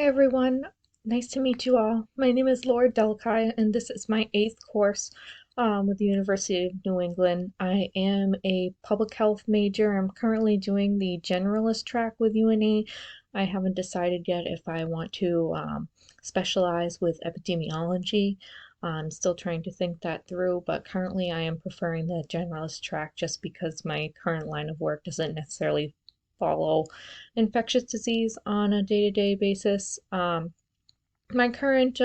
Hi everyone, nice to meet you all. My name is Laura Delkai and this is my 8th course with the University of New England. I am a public health major. I'm currently doing the generalist track with UNE. I haven't decided yet if I want to specialize with epidemiology. I'm still trying to think that through, but currently I am preferring the generalist track just because my current line of work doesn't necessarily follow infectious disease on a day-to-day basis. My current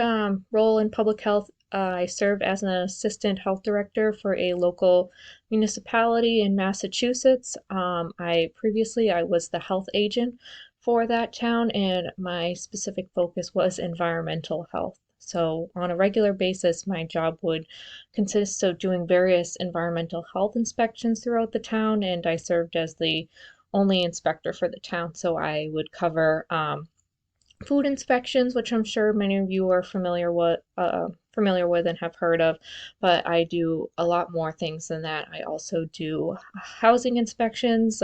role in public health, I serve as an assistant health director for a local municipality in Massachusetts. I previously I was the health agent for that town, and my specific focus was environmental health. So on a regular basis, my job would consist of doing various environmental health inspections throughout the town, and I served as the only inspector for the town. So I would cover food inspections, which I'm sure many of you are familiar with and have heard of, but I do a lot more things than that. I also do housing inspections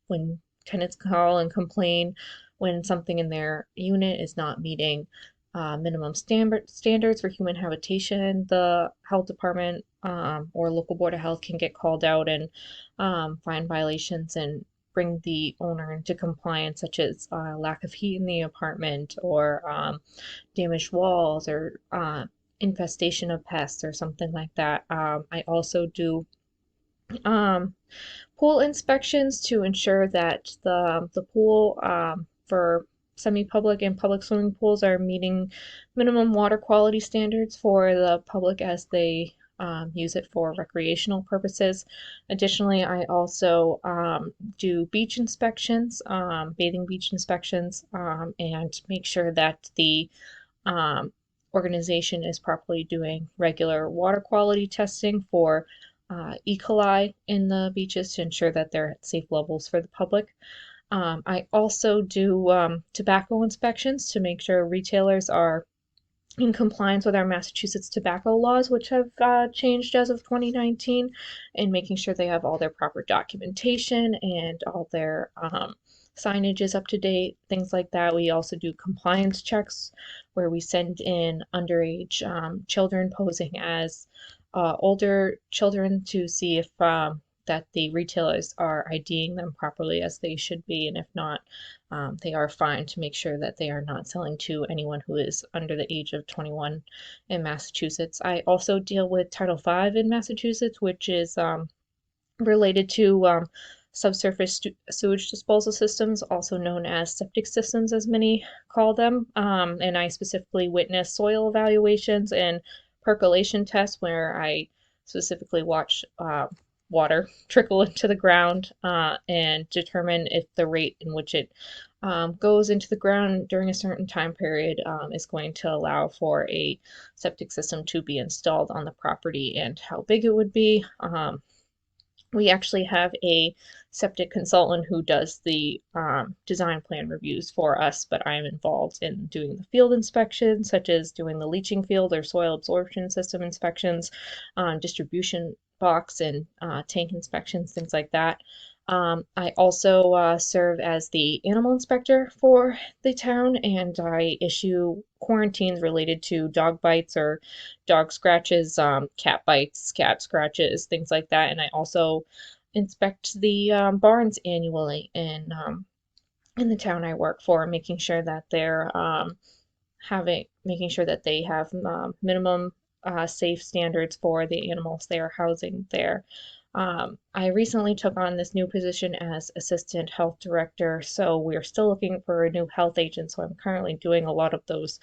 when tenants call and complain when something in their unit is not meeting minimum standards for human habitation. The health department or local board of health can get called out and find violations and bring the owner into compliance, such as lack of heat in the apartment or damaged walls or infestation of pests or something like that. I also do um, pool inspections to ensure that the pool for semi-public and public swimming pools are meeting minimum water quality standards for the public as they use it for recreational purposes. Additionally, I also do beach inspections, bathing beach inspections, and make sure that the um, organization is properly doing regular water quality testing for E. coli in the beaches to ensure that they're at safe levels for the public. I also do tobacco inspections to make sure retailers are in compliance with our Massachusetts tobacco laws, which have changed as of 2019, and making sure they have all their proper documentation and all their signage is up to date, things like that. We also do compliance checks where we send in underage children posing as older children to see if that the retailers are IDing them properly as they should be, and if not, they are fined to make sure that they are not selling to anyone who is under the age of 21 in Massachusetts. I also deal with Title V in Massachusetts, which is related to subsurface sewage disposal systems, also known as septic systems, as many call them. And I specifically witness soil evaluations and percolation tests where I specifically watch water trickle into the ground and determine if the rate in which it goes into the ground during a certain time period is going to allow for a septic system to be installed on the property and how big it would be. We actually have a septic consultant who does the design plan reviews for us, but I'm involved in doing the field inspections, such as doing the leaching field or soil absorption system inspections, distribution box and tank inspections, things like that. I also serve as the animal inspector for the town, and I issue quarantines related to dog bites or dog scratches, cat bites, cat scratches, things like that. And I also inspect the barns annually in the town I work for, making sure that they're making sure that they have minimum safe standards for the animals they are housing there. I recently took on this new position as assistant health director, so we're still looking for a new health agent. So I'm currently doing a lot of those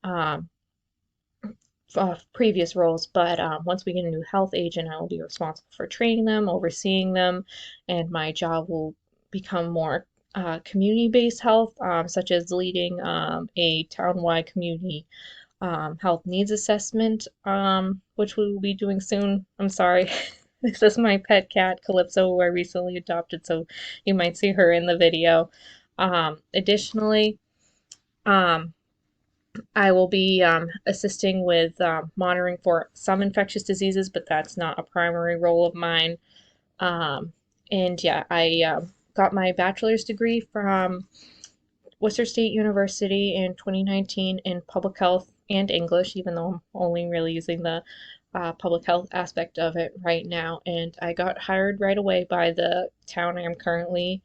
um, previous roles, but once we get a new health agent, I will be responsible for training them, overseeing them, and my job will become more community-based health, such as leading a town-wide community health needs assessment, which we will be doing soon. I'm sorry. This is my pet cat, Calypso, who I recently adopted, so you might see her in the video. Additionally, um, I will be assisting with monitoring for some infectious diseases, but that's not a primary role of mine. Um, and yeah, I got my bachelor's degree from Worcester State University in 2019 in public health and English, even though I'm only really using the public health aspect of it right now. And I got hired right away by the town I am currently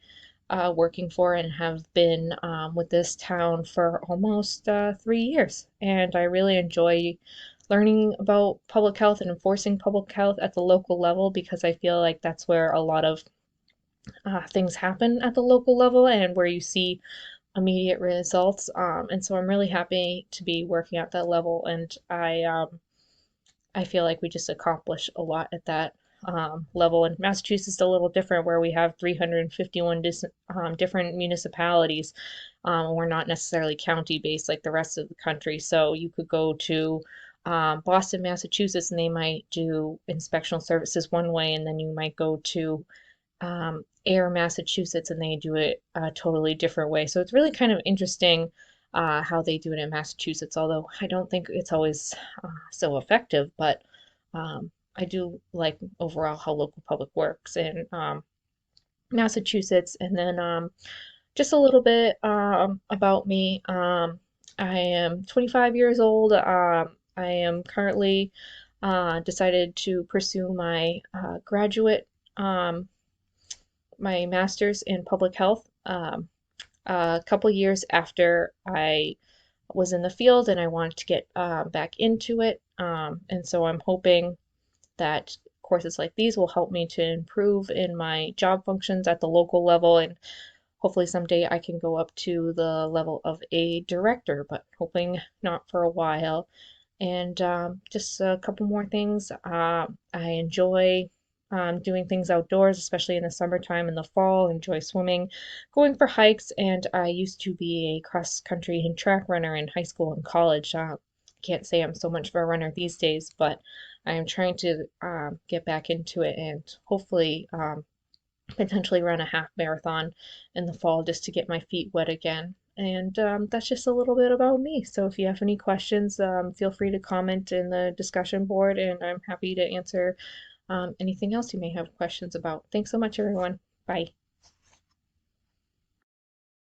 working for and have been with this town for almost 3 years. And I really enjoy learning about public health and enforcing public health at the local level because I feel like that's where a lot of things happen at the local level and where you see immediate results. And so I'm really happy to be working at that level, and I feel like we just accomplish a lot at that level. And Massachusetts is a little different, where we have 351 different municipalities. We're not necessarily county based like the rest of the country. So you could go to Boston, Massachusetts, and they might do inspectional services one way, and then you might go to Air, Massachusetts, and they do it a totally different way. So it's really kind of interesting how they do it in Massachusetts, although I don't think it's always so effective. But I do like overall how local public works in Massachusetts. And then just a little bit about me. I am 25 years old. I am currently decided to pursue my graduate. My master's in public health a couple years after I was in the field and I wanted to get back into it. And so I'm hoping that courses like these will help me to improve in my job functions at the local level, and hopefully someday I can go up to the level of a director, but hoping not for a while. And just a couple more things. I enjoy doing things outdoors, especially in the summertime and the fall. Enjoy swimming, going for hikes, and I used to be a cross country and track runner in high school and college. Can't say I'm so much of a runner these days, but I am trying to get back into it and hopefully potentially run a half marathon in the fall just to get my feet wet again. And that's just a little bit about me. So if you have any questions, feel free to comment in the discussion board, and I'm happy to answer anything else you may have questions about. Thanks so much, everyone. Bye.